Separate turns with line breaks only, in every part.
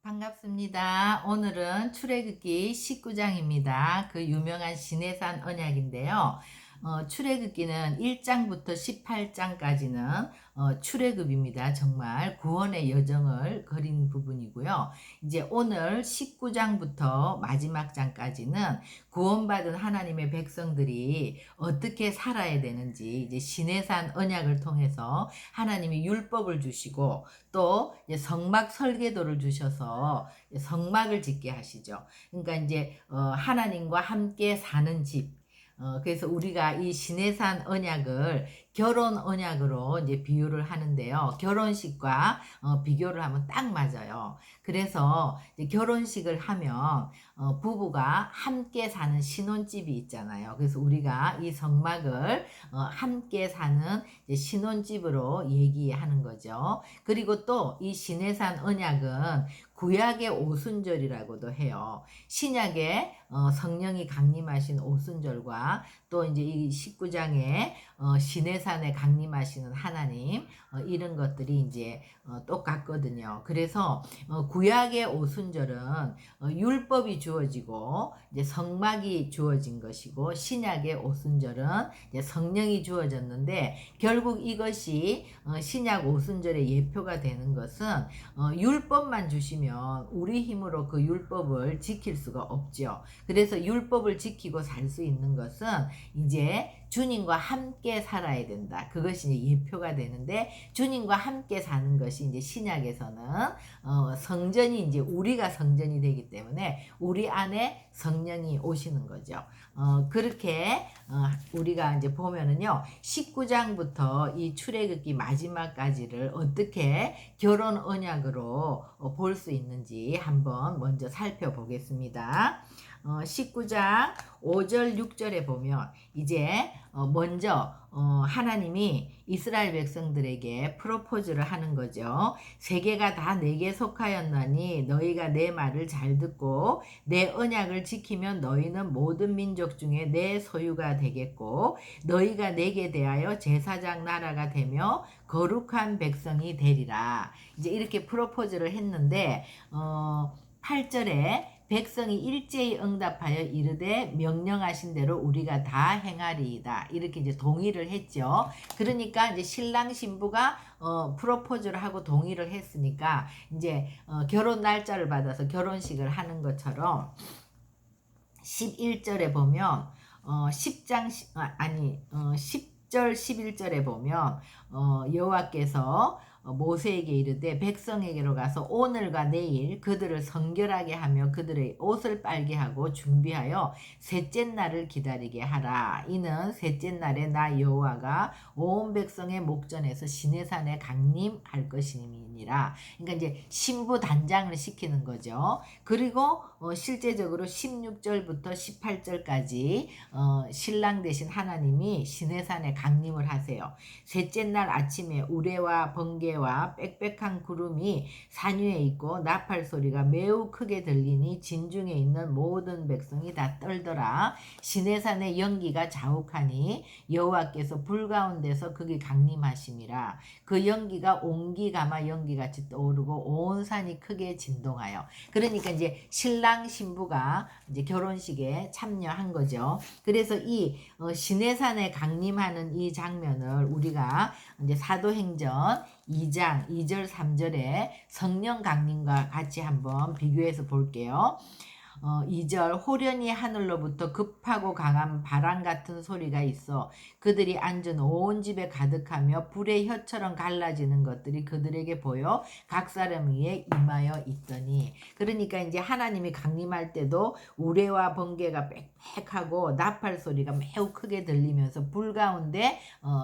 반갑습니다. 오늘은 출애굽기 19장입니다. 그 유명한 시내산 언약인데요. 출애굽기는 1장부터 18장까지는 출애굽입니다. 정말 구원의 여정을 그린 부분이고요. 이제 오늘 19장부터 마지막 장까지는 구원받은 하나님의 백성들이 어떻게 살아야 되는지, 이제 시내산 언약을 통해서 하나님이 율법을 주시고 또 이제 성막 설계도를 주셔서 성막을 짓게 하시죠. 그러니까 이제 하나님과 함께 사는 집. 그래서 우리가 이 시내산 언약을 결혼 언약으로 이제 비유를 하는데요. 결혼식과 비교를 하면 딱 맞아요. 그래서 이제 결혼식을 하면 부부가 함께 사는 신혼집이 있잖아요. 그래서 우리가 이 성막을 함께 사는 이제 신혼집으로 얘기하는 거죠. 그리고 또 이 시내산 언약은 구약의 오순절이라고도 해요. 신약에 성령이 강림하신 오순절과 또 이제 이 19장에 시내산에 강림하시는 하나님 이런 것들이 이제 똑같거든요. 그래서 구약의 오순절은 율법이 주어지고 이제 성막이 주어진 것이고 신약의 오순절은 이제 성령이 주어졌는데 결국 이것이 신약 오순절의 예표가 되는 것은 율법만 주시면 우리 힘으로 그 율법을 지킬 수가 없죠. 그래서 율법을 지키고 살 수 있는 것은 이제 주님과 함께 살아야 된다. 그것이 이제 예표가 되는데 주님과 함께 사는 것이 이제 신약에서는 성전이 이제 우리가 성전이 되기 때문에 우리 안에 성령이 오시는 거죠. 그렇게 우리가 이제 보면은요 19장부터 이 출애굽기 마지막까지를 어떻게 결혼 언약으로 볼 수 있는지 한번 먼저 살펴보겠습니다. 19장 5절 6절에 보면 이제 먼저 하나님이 이스라엘 백성들에게 프로포즈를 하는 거죠. 세계가 다 내게 속하였나니 너희가 내 말을 잘 듣고 내 언약을 지키면 너희는 모든 민족 중에 내 소유가 되겠고 너희가 내게 대하여 제사장 나라가 되며 거룩한 백성이 되리라. 이제 이렇게 프로포즈를 했는데 8절에 백성이 일제히 응답하여 이르되 명령하신 대로 우리가 다 행하리이다. 이렇게 이제 동의를 했죠. 그러니까 이제 신랑 신부가 프로포즈를 하고 동의를 했으니까 이제 결혼 날짜를 받아서 결혼식을 하는 것처럼 11절에 보면 10장 10절 11절에 보면 여호와께서 모세에게 이르되 백성에게로 가서 오늘과 내일 그들을 성결하게 하며 그들의 옷을 빨게 하고 준비하여 셋째 날을 기다리게 하라. 이는 셋째 날에 나 여호와가 온 백성의 목전에서 시내산에 강림할 것이니라. 그러니까 이제 신부 단장을 시키는 거죠. 그리고 실제적으로 16절부터 18절까지 신랑 되신 하나님이 시내산에 강림을 하세요. 셋째 날 아침에 우레와 번개와 빽빽한 구름이 산 위에 있고 나팔 소리가 매우 크게 들리니 진중에 있는 모든 백성이 다 떨더라. 시내산의 연기가 자욱하니 여호와께서 불 가운데서 거기 강림하심이라. 그 연기가 옹기가마 연기같이 떠오르고 온 산이 크게 진동하여. 그러니까 이제 신랑 신부가 이제 결혼식에 참여한 거죠. 그래서 이 시내산에 강림하는 이 장면을 우리가 이제 사도행전 2장 2절 3절에 성령 강림과 같이 한번 비교해서 볼게요. 2절 호련히 하늘로부터 급하고 강한 바람 같은 소리가 있어 그들이 앉은 온 집에 가득하며 불의 혀처럼 갈라지는 것들이 그들에게 보여 각 사람 위에 임하여 있더니. 그러니까 이제 하나님이 강림할 때도 우레와 번개가 빽빽하고 나팔 소리가 매우 크게 들리면서 불 가운데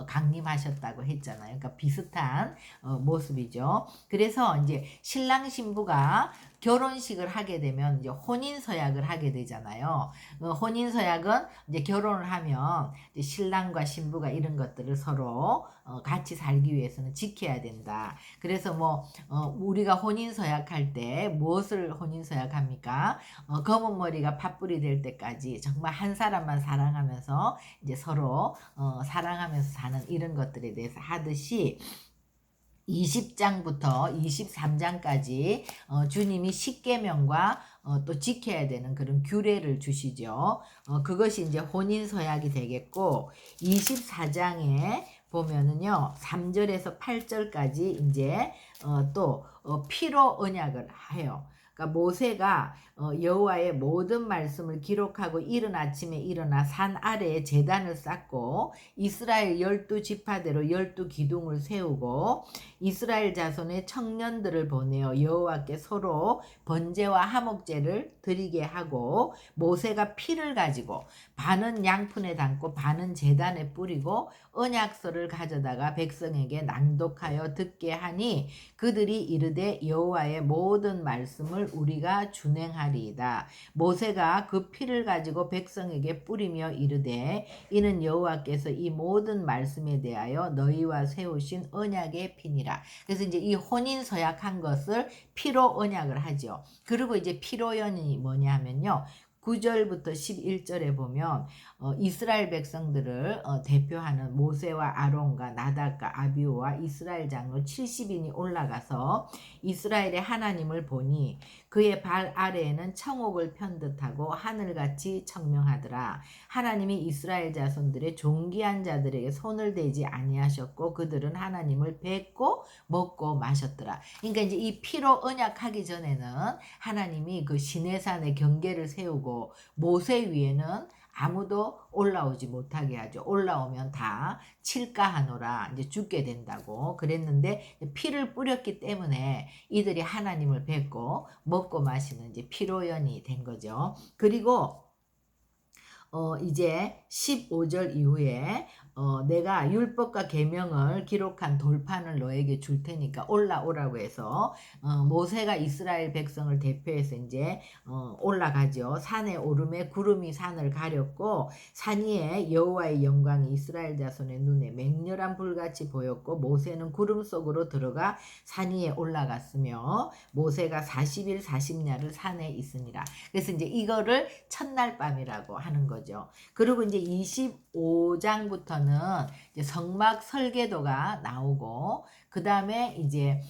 강림하셨다고 했잖아요. 그러니까 비슷한 모습이죠. 그래서 이제 신랑 신부가 결혼식을 하게 되면 이제 혼인서약을 하게 되잖아요. 혼인서약은 이제 결혼을 하면 이제 신랑과 신부가 이런 것들을 서로 같이 살기 위해서는 지켜야 된다. 그래서 뭐 우리가 혼인서약할 때 무엇을 혼인서약합니까? 검은 머리가 팥불이 될 때까지 정말 한 사람만 사랑하면서 이제 서로 사랑하면서 사는 이런 것들에 대해서 하듯이 20장부터 23장까지 주님이 십계명과 또 지켜야 되는 그런 규례를 주시죠. 그것이 이제 혼인서약이 되겠고 24장에 보면은요 3절에서 8절까지 이제 또 피로 언약을 해요. 그러니까 모세가 여호와의 모든 말씀을 기록하고 이른 아침에 일어나 산 아래에 제단을 쌓고 이스라엘 12지파대로 12기둥을 세우고 이스라엘 자손의 청년들을 보내어 여호와께 서로 번제와 화목제를 드리게 하고 모세가 피를 가지고 반은 양푼에 담고 반은 제단에 뿌리고 언약서를 가져다가 백성에게 낭독하여 듣게 하니 그들이 이르되 여호와의 모든 말씀을 우리가 준행하리이다. 모세가 그 피를 가지고 백성에게 뿌리며 이르되 이는 여호와께서 이 모든 말씀에 대하여 너희와 세우신 언약의 피니라. 그래서 이제 이 혼인 서약한 것을 피로 언약을 하죠. 그리고 이제 피로연이 뭐냐 하면요. 9절부터 11절에 보면 이스라엘 백성들을 대표하는 모세와 아론과 나답과 아비후와 이스라엘 장로 70인이 올라가서 이스라엘의 하나님을 보니 그의 발 아래에는 청옥을 편듯하고 하늘같이 청명하더라. 하나님이 이스라엘 자손들의 존귀한 자들에게 손을 대지 아니하셨고 그들은 하나님을 뵙고 먹고 마셨더라. 그러니까 이제 이 피로 언약하기 전에는 하나님이 그 시내산에 경계를 세우고 모세 위에는 아무도 올라오지 못하게 하죠. 올라오면 다 칠가하노라 이제 죽게 된다고 그랬는데 피를 뿌렸기 때문에 이들이 하나님을 뵙고 먹고 마시는 이제 피로연이 된 거죠. 그리고 이제 15절 이후에 내가 율법과 계명을 기록한 돌판을 너에게 줄 테니까 올라오라고 해서 모세가 이스라엘 백성을 대표해서 이제 올라가죠. 산에 오름에 구름이 산을 가렸고 산 위에 여호와의 영광이 이스라엘 자손의 눈에 맹렬한 불같이 보였고 모세는 구름 속으로 들어가 산 위에 올라갔으며 모세가 40일 40야를 산에 있으니라. 그래서 이제 이거를 첫날 밤이라고 하는 거죠. 그리고 이제 25장부터는 이제 성막 설계도가 나오고 그 다음에 이제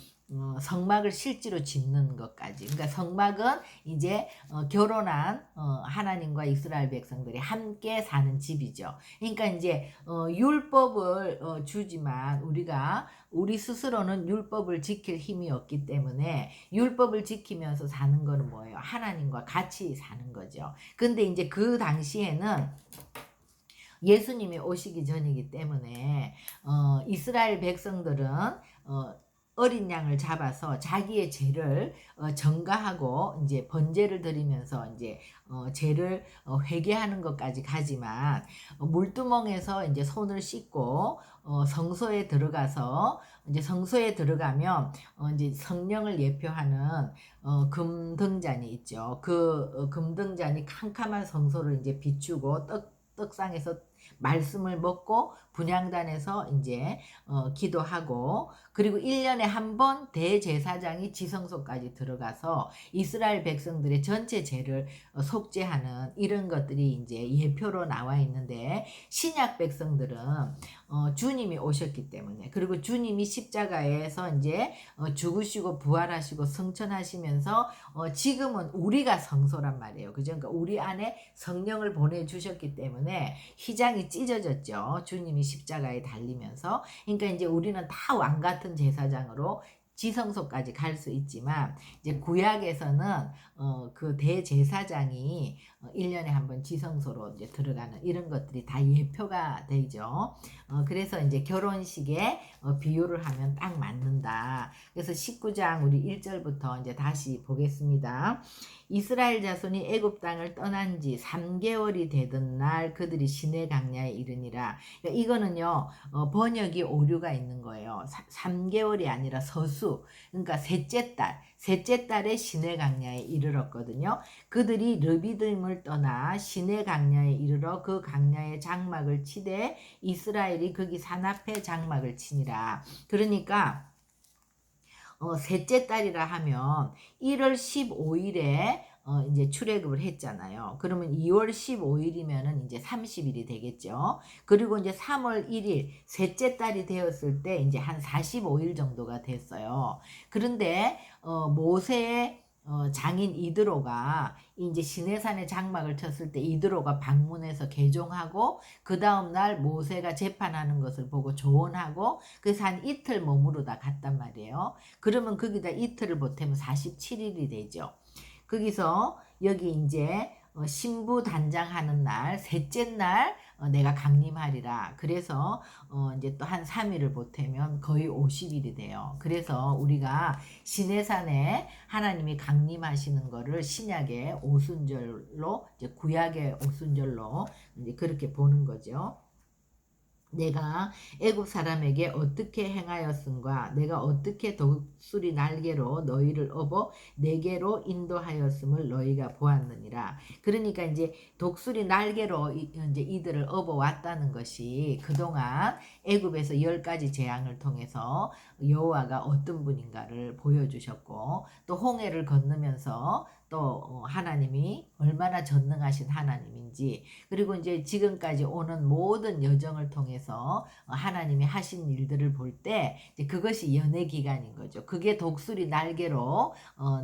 성막을 실제로 짓는 것까지. 그러니까 성막은 이제 결혼한 하나님과 이스라엘 백성들이 함께 사는 집이죠. 그러니까 이제 율법을 주지만 우리 스스로는 율법을 지킬 힘이 없기 때문에 율법을 지키면서 사는 거는 뭐예요? 하나님과 같이 사는 거죠. 근데 이제 그 당시에는 예수님이 오시기 전이기 때문에 이스라엘 백성들은 어린 양을 잡아서 자기의 죄를 전가하고 이제 번제를 드리면서 이제 죄를 회개하는 것까지 가지만 물두멍에서 이제 손을 씻고 성소에 들어가서 이제 성소에 들어가면 이제 성령을 예표하는 금등잔이 있죠. 그 금등잔이 캄캄한 성소를 이제 비추고 떡상에서 말씀을 먹고 분향단에서 이제 기도하고 그리고 1년에 한 번 대제사장이 지성소까지 들어가서 이스라엘 백성들의 전체 죄를 속죄하는 이런 것들이 이제 예표로 나와 있는데 신약 백성들은 주님이 오셨기 때문에 그리고 주님이 십자가에서 이제 죽으시고 부활하시고 승천하시면서 지금은 우리가 성소란 말이에요. 그죠? 그러니까 우리 안에 성령을 보내주셨기 때문에 휘장이 찢어졌죠. 주님이 십자가에 달리면서. 그러니까 이제 우리는 다 왕 같은 제사장으로 지성소까지 갈 수 있지만 이제 구약에서는 그 대제사장이 1년에 한 번 지성소로 이제 들어가는 이런 것들이 다 예표가 되죠. 그래서 이제 결혼식에 비유를 하면 딱 맞는다. 그래서 19장 우리 1절부터 이제 다시 보겠습니다. 이스라엘 자손이 애굽 땅을 떠난 지 3개월이 되던 날 그들이 시내 강야에 이르니라. 그러니까 이거는요 번역이 오류가 있는 거예요. 3개월이 아니라 서수, 그러니까 셋째 달에 시내 강야에 이르렀거든요. 그들이 르비딤을 떠나 시내 강야에 이르러 그 강야의 장막을 치되 이스라엘이 거기 산 앞에 장막을 치니라. 그러니까 셋째 달이라 하면 1월 15일에 이제 출애굽을 했잖아요. 그러면 2월 15일이면은 이제 30일이 되겠죠. 그리고 이제 3월 1일 셋째 달이 되었을 때 이제 한 45일 정도가 됐어요. 그런데 모세의 장인 이드로가 이제 시내산에 장막을 쳤을 때 이드로가 방문해서 개종하고 그 다음 날 모세가 재판하는 것을 보고 조언하고 그래서 한 이틀 머무르다 갔단 말이에요. 그러면 거기다 이틀을 보태면 47일이 되죠. 거기서 여기 이제 신부 단장하는 날 셋째 날 내가 강림하리라. 그래서 이제 또 한 3일을 보태면 거의 50일이 돼요. 그래서 우리가 시내산에 하나님이 강림하시는 거를 신약의 오순절로 이제 구약의 오순절로 이제 그렇게 보는 거죠. 내가 애굽 사람에게 어떻게 행하였음과 내가 어떻게 독수리 날개로 너희를 업어 내게로 인도하였음을 너희가 보았느니라. 그러니까 이제 독수리 날개로 이제 이들을 업어 왔다는 것이 그동안 애굽에서 10가지 재앙을 통해서 여호와가 어떤 분인가를 보여주셨고 또 홍해를 건너면서 또 하나님이 얼마나 전능하신 하나님인지 그리고 이제 지금까지 오는 모든 여정을 통해서 하나님이 하신 일들을 볼 때 그것이 연애 기간인 거죠. 그게 독수리 날개로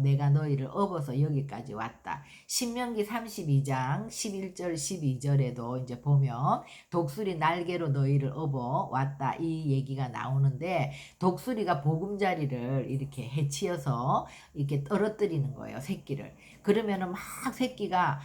내가 너희를 업어서 여기까지 왔다. 신명기 32장 11절 12절에도 이제 보면 독수리 날개로 너희를 업어 왔다 이 얘기가 나오는데 독수리가 보금자리를 이렇게 해치어서 이렇게 떨어뜨리는 거예요. 새끼를. 그러면은 막 새끼가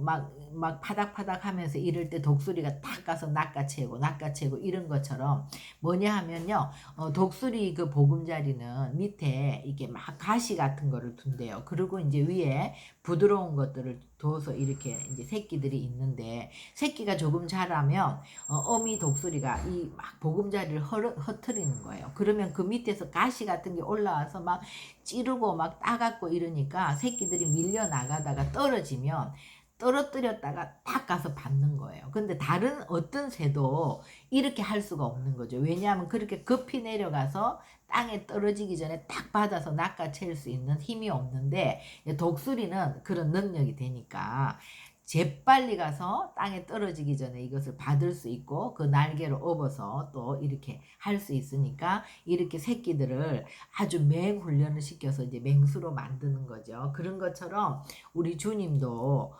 막 파닥파닥 하면서 이럴 때 독수리가 딱 가서 낚아채고 이런 것처럼 뭐냐 하면요. 독수리 그 보금자리는 밑에 이게 막 가시 같은 거를 둔대요. 그리고 이제 위에 부드러운 것들을 둬서 이렇게 이제 새끼들이 있는데 새끼가 조금 자라면 어미 독수리가 이 막 보금자리를 흩트리는 거예요. 그러면 그 밑에서 가시 같은 게 올라와서 막 찌르고 막 따갑고 이러니까 새끼들이 밀려 나가다가 떨어지면 떨어뜨렸다가 딱 가서 받는 거예요. 근데 다른 어떤 새도 이렇게 할 수가 없는 거죠. 왜냐하면 그렇게 급히 내려가서 땅에 떨어지기 전에 딱 받아서 낚아챌 수 있는 힘이 없는데 독수리는 그런 능력이 되니까 재빨리 가서 땅에 떨어지기 전에 이것을 받을 수 있고 그 날개로 업어서 또 이렇게 할 수 있으니까 이렇게 새끼들을 아주 맹훈련을 시켜서 이제 맹수로 만드는 거죠. 그런 것처럼 우리 주님도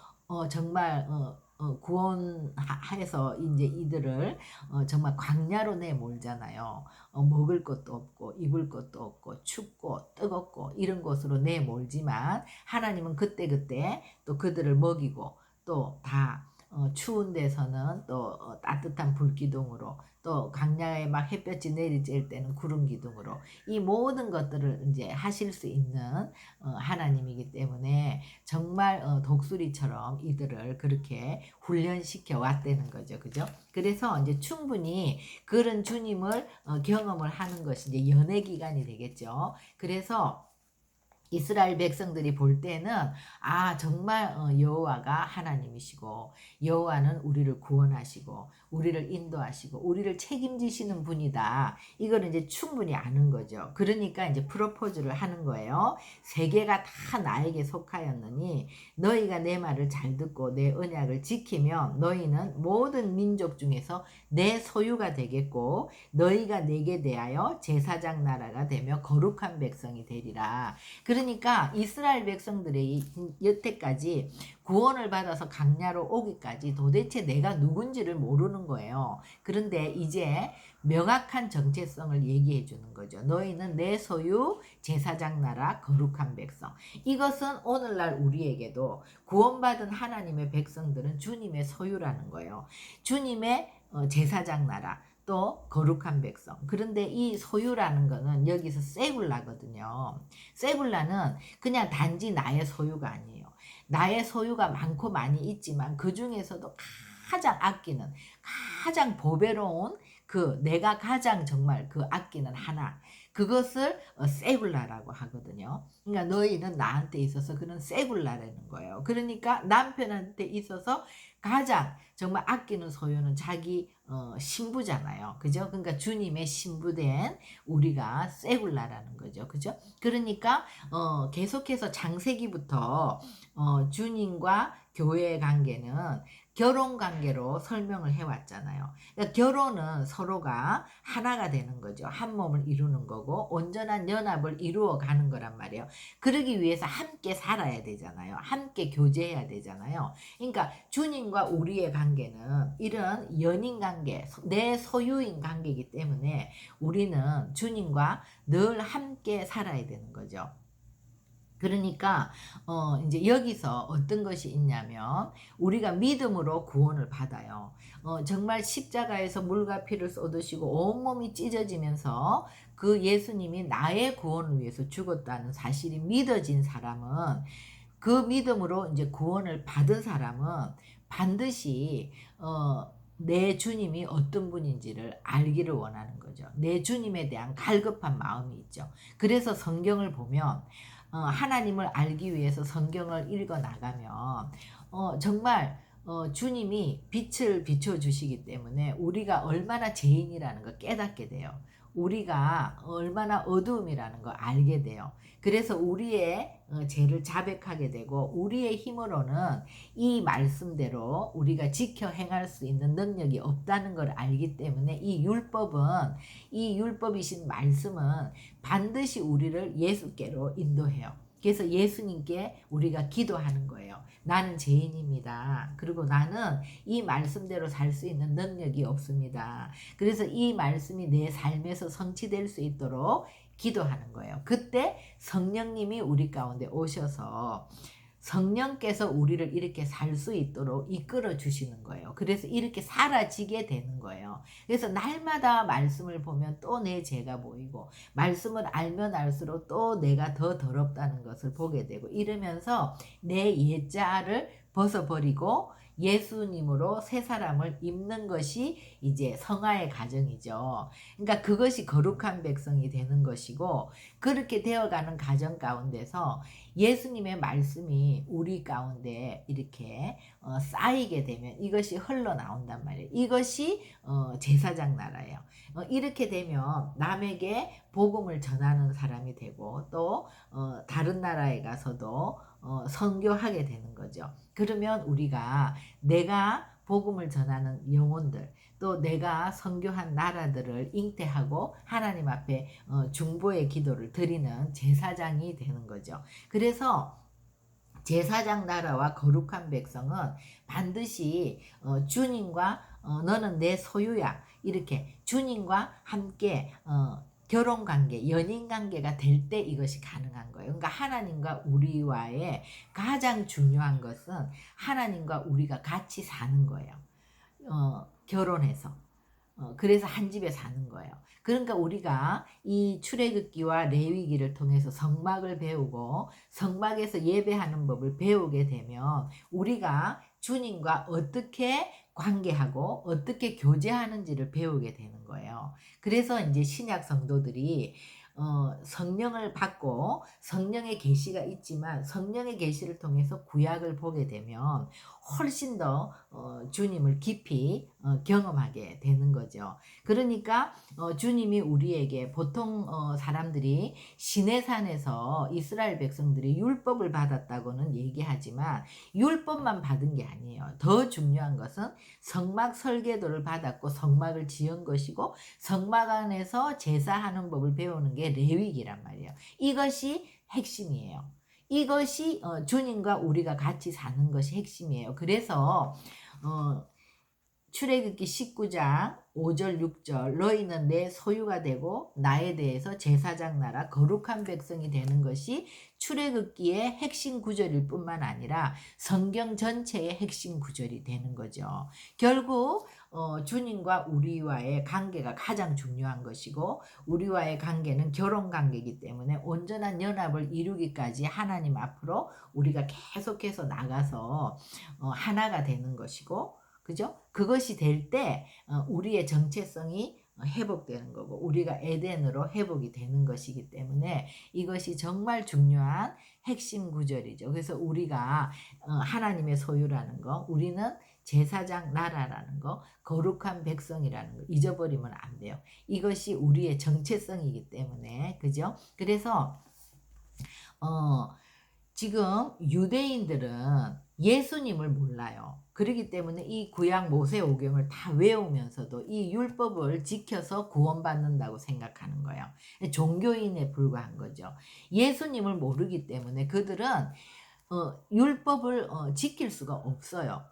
정말 구원해서 이제 이들을 정말 광야로 내몰잖아요. 먹을 것도 없고 입을 것도 없고 춥고 뜨겁고 이런 곳으로 내몰지만 하나님은 그때그때 또 그들을 먹이고 또 다 추운 데서는 또 따뜻한 불기둥으로 또 강야에 막 햇볕이 내리쬐을 때는 구름 기둥으로 이 모든 것들을 이제 하실 수 있는 하나님이기 때문에 정말 독수리처럼 이들을 그렇게 훈련시켜 왔다는 거죠. 그죠? 그래서 이제 충분히 그런 주님을 경험을 하는 것이 이제 연애 기간이 되겠죠. 그래서 이스라엘 백성들이 볼 때는 정말 여호와가 하나님이시고 여호와는 우리를 구원하시고 우리를 인도하시고 우리를 책임지시는 분이다. 이거는 이제 충분히 아는 거죠. 그러니까 이제 프로포즈를 하는 거예요. 세계가 다 나에게 속하였느니 너희가 내 말을 잘 듣고 내 언약을 지키면 너희는 모든 민족 중에서 내 소유가 되겠고 너희가 내게 대하여 제사장 나라가 되며 거룩한 백성이 되리라. 그러니까 이스라엘 백성들이 여태까지 구원을 받아서 강야로 오기까지 도대체 내가 누군지를 모르는 거예요. 그런데 이제 명확한 정체성을 얘기해 주는 거죠. 너희는 내 소유, 제사장 나라, 거룩한 백성. 이것은 오늘날 우리에게도 구원받은 하나님의 백성들은 주님의 소유라는 거예요. 주님의 제사장 나라. 또 거룩한 백성. 그런데 이 소유라는 거는 여기서 세굴라거든요. 세굴라는 그냥 단지 나의 소유가 아니에요. 나의 소유가 많고 많이 있지만 그 중에서도 가장 아끼는 가장 보배로운 내가 가장 정말 아끼는 하나 그것을 세굴라라고 하거든요. 그러니까 너희는 나한테 있어서 그런 세굴라라는 거예요. 그러니까 남편한테 있어서 가장 정말 아끼는 소유는 자기 신부잖아요. 그죠? 그러니까 주님의 신부된 우리가 세굴라라는 거죠. 그죠? 그러니까 계속해서 창세기부터 주님과 교회의 관계는 결혼 관계로 설명을 해왔잖아요. 그러니까 결혼은 서로가 하나가 되는 거죠. 한 몸을 이루는 거고 온전한 연합을 이루어 가는 거란 말이에요. 그러기 위해서 함께 살아야 되잖아요. 함께 교제해야 되잖아요. 그러니까 주님과 우리의 관계는 이런 연인 관계, 내 소유인 관계이기 때문에 우리는 주님과 늘 함께 살아야 되는 거죠. 그러니까 이제 여기서 어떤 것이 있냐면 우리가 믿음으로 구원을 받아요. 정말 십자가에서 물과 피를 쏟으시고 온몸이 찢어지면서 그 예수님이 나의 구원을 위해서 죽었다는 사실이 믿어진 사람은, 그 믿음으로 이제 구원을 받은 사람은 반드시 내 주님이 어떤 분인지를 알기를 원하는 거죠. 내 주님에 대한 갈급한 마음이 있죠. 그래서 성경을 보면 하나님을 알기 위해서 성경을 읽어 나가면 정말 주님이 빛을 비춰주시기 때문에 우리가 얼마나 죄인이라는 걸 깨닫게 돼요. 우리가 얼마나 어두움이라는 걸 알게 돼요. 그래서 우리의 죄를 자백하게 되고 우리의 힘으로는 이 말씀대로 우리가 지켜 행할 수 있는 능력이 없다는 걸 알기 때문에 이 율법이신 말씀은 반드시 우리를 예수께로 인도해요. 그래서 예수님께 우리가 기도하는 거예요. 나는 죄인입니다. 그리고 나는 이 말씀대로 살 수 있는 능력이 없습니다. 그래서 이 말씀이 내 삶에서 성취될 수 있도록 기도하는 거예요. 그때 성령님이 우리 가운데 오셔서 성령께서 우리를 이렇게 살 수 있도록 이끌어 주시는 거예요. 그래서 이렇게 사라지게 되는 거예요. 그래서 날마다 말씀을 보면 또 내 죄가 보이고 말씀을 알면 알수록 또 내가 더 더럽다는 것을 보게 되고 이러면서 내 옛자를 벗어버리고 예수님으로 새 사람을 입는 것이 이제 성화의 과정이죠. 그러니까 그것이 거룩한 백성이 되는 것이고, 그렇게 되어가는 과정 가운데서 예수님의 말씀이 우리 가운데 이렇게 쌓이게 되면 이것이 흘러나온단 말이에요. 이것이 제사장 나라예요. 이렇게 되면 남에게 복음을 전하는 사람이 되고 또 다른 나라에 가서도 선교하게 되는 거죠. 그러면 우리가 내가 복음을 전하는 영혼들, 또 내가 선교한 나라들을 잉태하고 하나님 앞에 중보의 기도를 드리는 제사장이 되는 거죠. 그래서 제사장 나라와 거룩한 백성은 반드시 주님과 너는 내 소유야, 이렇게 주님과 함께 결혼 관계, 연인 관계가 될 때 이것이 가능한 거예요. 그러니까 하나님과 우리와의 가장 중요한 것은 하나님과 우리가 같이 사는 거예요. 결혼해서. 그래서 한 집에 사는 거예요. 그러니까 우리가 이 출애굽기와 레위기를 통해서 성막을 배우고 성막에서 예배하는 법을 배우게 되면 우리가 주님과 어떻게 관계하고 어떻게 교제하는지를 배우게 되는 거예요. 그래서 이제 신약 성도들이 성령을 받고 성령의 계시가 있지만 성령의 계시를 통해서 구약을 보게 되면 훨씬 더 주님을 깊이 경험하게 되는 거죠. 그러니까 주님이 우리에게 보통 사람들이 시내산에서 이스라엘 백성들이 율법을 받았다고는 얘기하지만 율법만 받은 게 아니에요. 더 중요한 것은 성막 설계도를 받았고 성막을 지은 것이고 성막 안에서 제사하는 법을 배우는 게 레위기란 말이에요. 이것이 핵심이에요. 이것이 주님과 우리가 같이 사는 것이 핵심이에요. 그래서 출애굽기 19장 5절 6절 너희는 내 소유가 되고 나에 대해서 제사장 나라 거룩한 백성이 되는 것이 출애굽기의 핵심 구절일 뿐만 아니라 성경 전체의 핵심 구절이 되는 거죠. 결국 주님과 우리와의 관계가 가장 중요한 것이고 우리와의 관계는 결혼 관계이기 때문에 온전한 연합을 이루기까지 하나님 앞으로 우리가 계속해서 나가서 하나가 되는 것이고, 그죠? 그것이 될 때 우리의 정체성이 회복되는 거고 우리가 에덴으로 회복이 되는 것이기 때문에 이것이 정말 중요한 핵심 구절이죠. 그래서 우리가 하나님의 소유라는 거, 우리는 제사장 나라라는 거, 거룩한 백성이라는 거 잊어버리면 안 돼요. 이것이 우리의 정체성이기 때문에, 그죠? 그래서 지금 유대인들은 예수님을 몰라요. 그렇기 때문에 이 구약 모세오경을 다 외우면서도 이 율법을 지켜서 구원받는다고 생각하는 거예요. 종교인에 불과한 거죠. 예수님을 모르기 때문에 그들은 율법을 지킬 수가 없어요.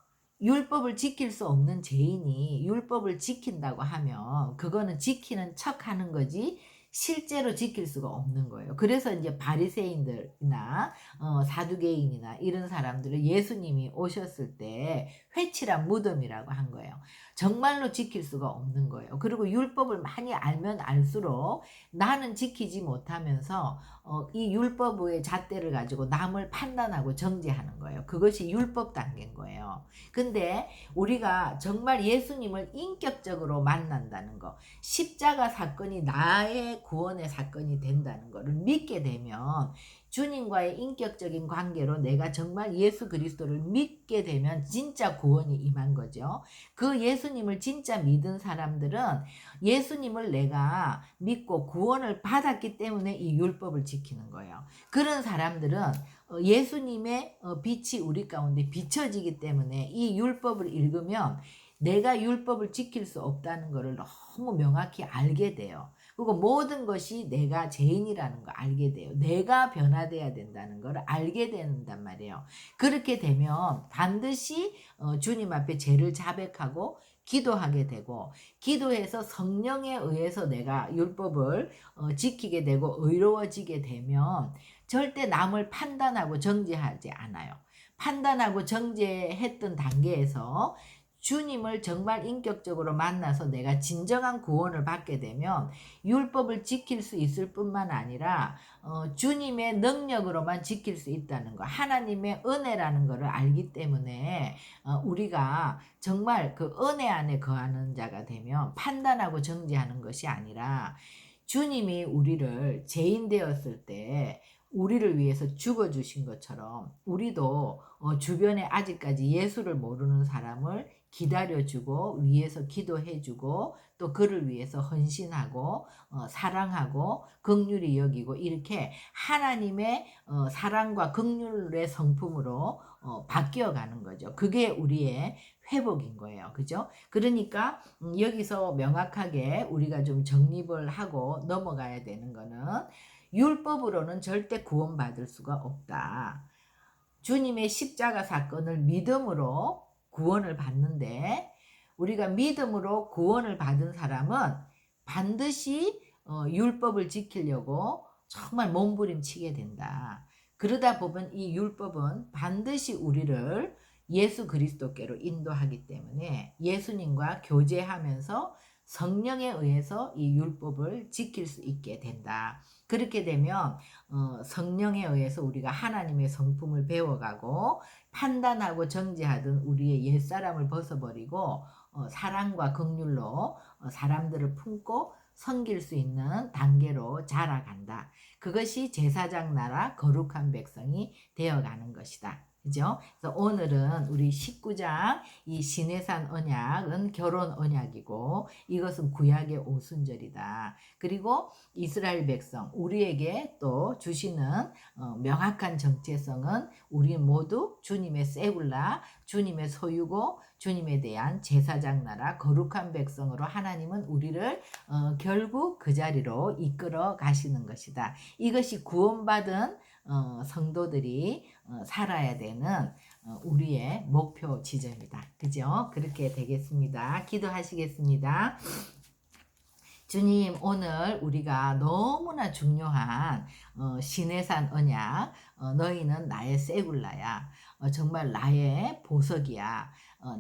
율법을 지킬 수 없는 죄인이 율법을 지킨다고 하면 그거는 지키는 척 하는 거지 실제로 지킬 수가 없는 거예요. 그래서 이제 바리새인들이나 사두개인이나 이런 사람들을 예수님이 오셨을 때 회칠한 무덤이라고 한 거예요. 정말로 지킬 수가 없는 거예요. 그리고 율법을 많이 알면 알수록 나는 지키지 못하면서 이 율법의 잣대를 가지고 남을 판단하고 정죄하는 거예요. 그것이 율법 단계인 거예요. 근데 우리가 정말 예수님을 인격적으로 만난다는 거, 십자가 사건이 나의 구원의 사건이 된다는 것을 믿게 되면 주님과의 인격적인 관계로 내가 정말 예수 그리스도를 믿게 되면 진짜 구원이 임한 거죠. 그 예수님을 진짜 믿은 사람들은 예수님을 내가 믿고 구원을 받았기 때문에 이 율법을 지키는 거예요. 그런 사람들은 예수님의 빛이 우리 가운데 비춰지기 때문에 이 율법을 읽으면 내가 율법을 지킬 수 없다는 것을 너무 명확히 알게 돼요. 그리고 모든 것이 내가 죄인이라는 걸 알게 돼요. 내가 변화돼야 된다는 걸 알게 된단 말이에요. 그렇게 되면 반드시 주님 앞에 죄를 자백하고 기도하게 되고 기도해서 성령에 의해서 내가 율법을 지키게 되고 의로워지게 되면 절대 남을 판단하고 정죄하지 않아요. 판단하고 정죄했던 단계에서 주님을 정말 인격적으로 만나서 내가 진정한 구원을 받게 되면 율법을 지킬 수 있을 뿐만 아니라 주님의 능력으로만 지킬 수 있다는 거, 하나님의 은혜라는 것을 알기 때문에 우리가 정말 그 은혜 안에 거하는 자가 되면 판단하고 정죄하는 것이 아니라 주님이 우리를 죄인 되었을 때 우리를 위해서 죽어주신 것처럼 우리도 주변에 아직까지 예수를 모르는 사람을 기다려주고 위해서 기도해주고 또 그를 위해서 헌신하고 사랑하고 긍휼히 여기고 이렇게 하나님의 사랑과 긍휼의 성품으로 바뀌어가는 거죠. 그게 우리의 회복인 거예요. 그죠? 그러니까 여기서 명확하게 우리가 좀 정립을 하고 넘어가야 되는 거는 율법으로는 절대 구원받을 수가 없다. 주님의 십자가 사건을 믿음으로 구원을 받는데 우리가 믿음으로 구원을 받은 사람은 반드시 율법을 지키려고 정말 몸부림치게 된다. 그러다 보면 이 율법은 반드시 우리를 예수 그리스도께로 인도하기 때문에 예수님과 교제하면서 성령에 의해서 이 율법을 지킬 수 있게 된다. 그렇게 되면 성령에 의해서 우리가 하나님의 성품을 배워가고 판단하고 정죄하던 우리의 옛사람을 벗어버리고 사랑과 긍휼로 사람들을 품고 섬길 수 있는 단계로 자라간다. 그것이 제사장 나라 거룩한 백성이 되어가는 것이다. 그죠? 그래서 오늘은 우리 19장 이 시내산 언약은 결혼 언약이고 이것은 구약의 오순절이다. 그리고 이스라엘 백성 우리에게 또 주시는 명확한 정체성은 우리 모두 주님의 세굴라 주님의 소유고 주님에 대한 제사장 나라 거룩한 백성으로 하나님은 우리를 결국 그 자리로 이끌어 가시는 것이다. 이것이 구원받은 성도들이 살아야 되는 우리의 목표 지점이다. 그죠? 그렇게 되겠습니다. 기도하시겠습니다. 주님, 오늘 우리가 너무나 중요한 시내산 언약 너희는 나의 세굴라야. 정말 나의 보석이야.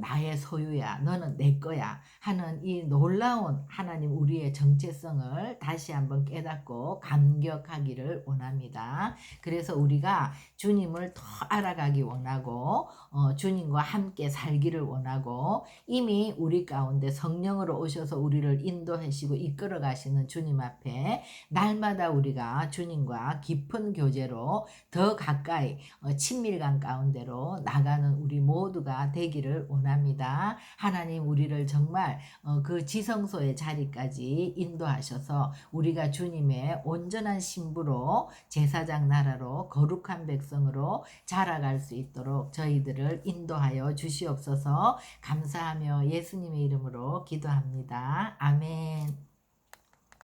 나의 소유야. 너는 내 거야. 하는 이 놀라운 하나님 우리의 정체성을 다시 한번 깨닫고 감격하기를 원합니다. 그래서 우리가 주님을 더 알아가기 원하고 주님과 함께 살기를 원하고 이미 우리 가운데 성령으로 오셔서 우리를 인도하시고 이끌어 가시는 주님 앞에 날마다 우리가 주님과 깊은 교제로 더 가까이 친밀감 가운데로 나가는 우리 모두가 되기를 원합니다. 하나님 우리를 정말 그 지성소의 자리까지 인도하셔서 우리가 주님의 온전한 신부로 제사장 나라로 거룩한 백성으로 자라갈 수 있도록 저희들을 인도하여 주시옵소서. 감사하며 예수님의 이름으로 기도합니다. 아멘.